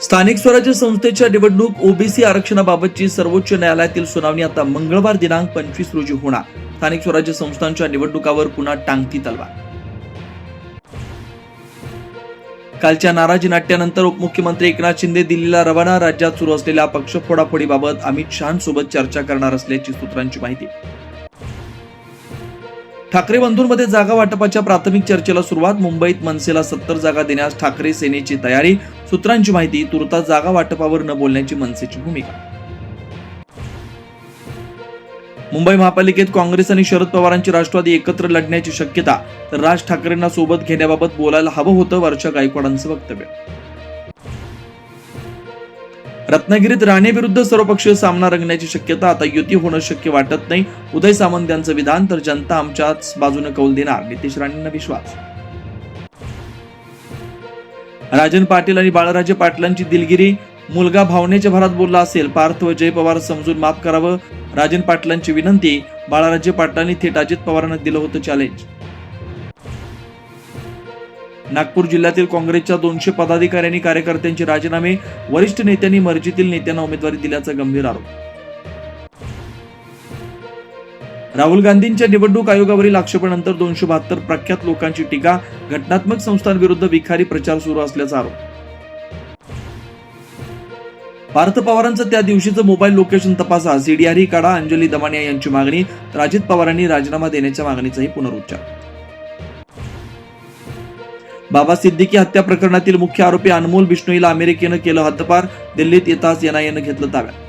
स्थानिक स्वराज्य संस्थेच्या निवडणूक ओबीसी आरक्षणाबाबतची सर्वोच्च न्यायालयातील सुनावणी आता मंगळवार दिनांक 25 रोजी होणार. स्थानिक स्वराज्य संस्थांच्या निवडणुकावर पुन्हा टांगती तलवार. कालच्या नाराजी नाट्यानंतर उपमुख्यमंत्री एकनाथ शिंदे दिल्लीला रवाना. राज्यात सुरू असलेल्या पक्ष फोडाफोडीबाबत अमित शहांसोबत चर्चा करणार असल्याची सूत्रांची माहिती. ठाकरे बंधूंमध्ये जागा वाटपाच्या प्राथमिक चर्चेला सुरुवात. मुंबईत मनसेला 70 जागा देण्यास ठाकरे सेनेची तयारी. सूत्रांची माहिती. तुर्तास जागा वाटपावर न बोलण्याची मनसेची भूमिका. मुंबई महापालिकेत काँग्रेस आणि शरद पवारांची राष्ट्रवादी एकत्र लढण्याची शक्यता, तर राज ठाकरेंना सोबत घेण्याबाबत बोलायला हवं होतं, वर्षा गायकवाडांचं वक्तव्य. रत्नागिरीत राणेविरुद्ध सर्वपक्षीय सामना रंगण्याची शक्यता, आता युती होणं शक्य वाटत नाही, उदय सामंत यांचं विधान. तर जनता आमच्याच बाजूने कौल देणार, नितेश राणेंना विश्वास. राजन पाटील आणि बाळराजे पाटलांची दिलगिरी. मुलगा भावनेच्या भरात बोलला असेल, पार्थ व जय पवार समजून माफ करावं, राजन पाटलांची विनंती. बाळराजे पाटलांनी थेट अजित पवारांना दिलं होतं चॅलेंज. नागपूर जिल्ह्यातील काँग्रेसच्या 200 पदाधिकारी कार्यकर्त्यांचे राजीनामे. वरिष्ठ नेत्यांनी मर्जीतील नेत्यांना उमेदवारी दिल्याचा गंभीर आरोप. राहुल गांधींच्या निवडणूक आयोगावरील आक्षेपानंतर 272 प्रख्यात लोकांची टीका. घटनात्मक संस्थांविरुद्ध विखारी प्रचार सुरू असल्याचा आरोप. पार्थ पवारांचं त्या दिवशीचं मोबाईल लोकेशन तपासा, सीडीआरही काढा, अंजली दमानिया यांची मागणी. तर अजित पवारांनी राजीनामा देण्याच्या मागणीचाही पुनरुच्चार. बाबा सिद्दीकी हत्या प्रकरणातील मुख्य आरोपी अनमोल बिश्नोईला अमेरिकेनं केलं हद्दपार. दिल्लीत येताच एनआयएनं घेतलं ताब्यात.